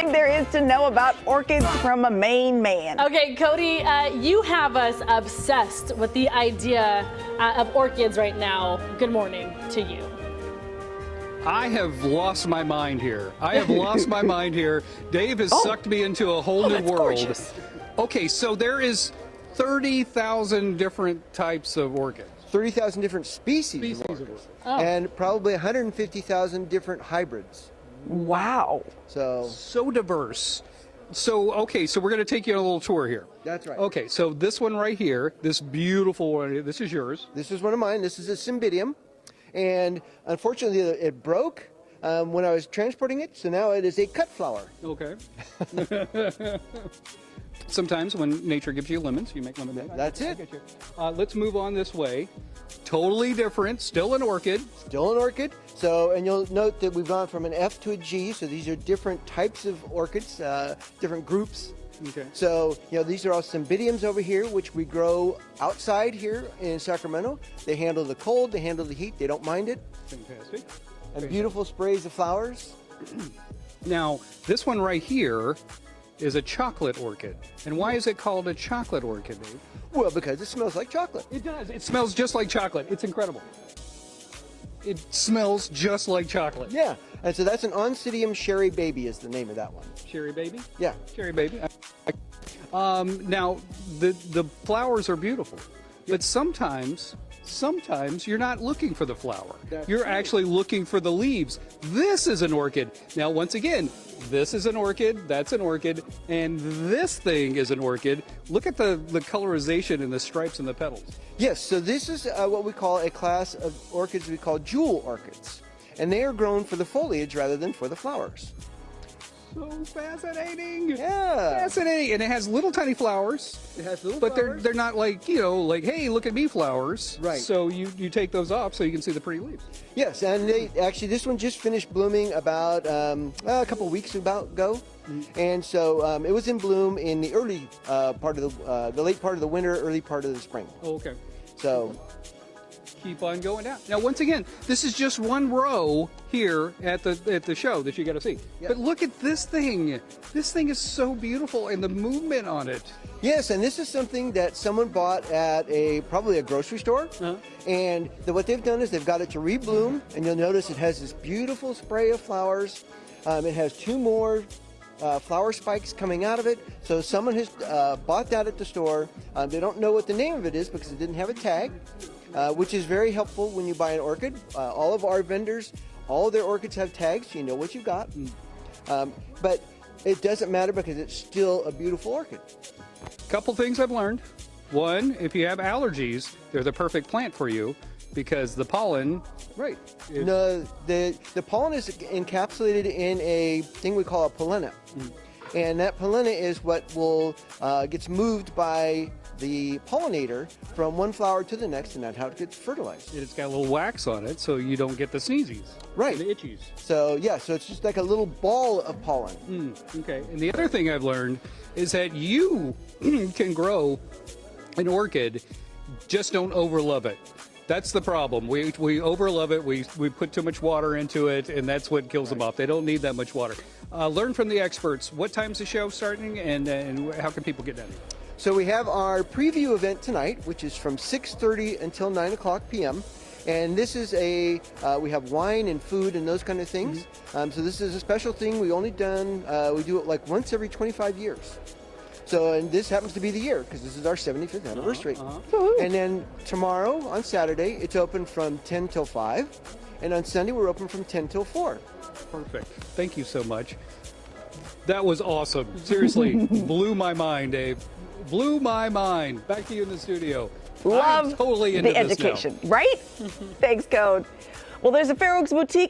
everything there is to know about orchids from a Maine man. Okay, Cody, you have us obsessed with the idea of orchids right now. Good morning to you. I have lost my mind here. Dave has sucked me into a whole new world. Gorgeous. Okay, so there is 30,000 different types of orchids. 30,000 different species of orchids. Oh. And probably 150,000 different hybrids. Wow. So Diverse. So, okay, so we're going to take you on a little tour here. that's right. Okay, so this one right here, this beautiful one, this is yours. This is one of mine. This is a cymbidium. And unfortunately, it broke when I was transporting it. So now it is a cut flower. Okay. Sometimes when nature gives you lemons, you make lemonade. That's I it. get you. Let's move on this way. Totally different, still an orchid. Still an orchid. So, and you'll note that we've gone from an F to a G. So these are different types of orchids, different groups. Okay. So, these are all cymbidiums over here, which we grow outside here in Sacramento. They handle the cold, they handle the heat, they don't mind it. Fantastic. And beautiful sprays of flowers. Now, this one right here is a chocolate orchid. And why is it called a chocolate orchid, Dave? Well, because it smells like chocolate. It does. It smells just like chocolate. It's incredible. It smells just like chocolate. Yeah, and so that's an Oncidium Sherry Baby is the name of that one. Cherry baby? Yeah. Cherry baby. Now, the flowers are beautiful, but sometimes you're not looking for the flower. You're actually looking for the leaves. This is an orchid. Now, once again, this is an orchid, that's an orchid, and this thing is an orchid. Look at the colorization and the stripes and the petals. Yes, so this is what we call a class of orchids we call jewel orchids. And they are grown for the foliage rather than for the flowers. So fascinating. Yeah. Fascinating. And it has little tiny flowers. It has little But flowers. they're not like, like, hey, look at me flowers. Right. So you take those off so you can see the pretty leaves. Yes, and this one just finished blooming about a couple weeks ago. And so it was in bloom in the early part of the late part of the winter, early part of the spring. Oh, okay. So Keep on going down. Now, once again, this is just one row here at the show that you got to see. Yeah. But look at this thing. This thing is so beautiful, and the movement on it. yes, and this is something that someone bought at probably a grocery store. Uh-huh. And what they've done is they've got it to rebloom, and you'll notice it has this beautiful spray of flowers. It has two more flower spikes coming out of it. So someone has bought that at the store. They don't know what the name of it is because it didn't have a tag, which is very helpful when you buy an orchid. All of our vendors, all of their orchids have tags, so you know what you've got. But it doesn't matter because it's still a beautiful orchid. Couple things I've learned. One, if you have allergies, they're the perfect plant for you because the pollen, Right. No, the pollen is encapsulated in a thing we call a pollena. And that pollena is what will gets moved by the pollinator from one flower to the next, and that's how it gets fertilized. it's got a little wax on it so you don't get the sneezies. Right. The itchies. So yeah, so it's just like a little ball of pollen. Okay. And the other thing I've learned is that you can grow an orchid, just don't overlove it. That's the problem. We overlove it. We put too much water into it, and that's what kills them off. They don't need that much water. Learn from the experts. What time's the show starting, and how can people get down here? So we have our preview event tonight, which is from 6:30 until 9 o'clock p.m. And this is we have wine and food and those kind of things. So this is a special thing. We only we do it like once every 25 years. So, and this happens to be the year because this is our 75th anniversary. And then tomorrow, on Saturday, it's open from 10 till 5. And on Sunday, we're open from 10 till 4. Perfect. Thank you so much. That was awesome. Seriously, blew my mind, Dave. Blew my mind. Back to you in the studio. Love I'm totally into the this education, right? Thanks, Code. Well, there's a Fair Oaks Boutique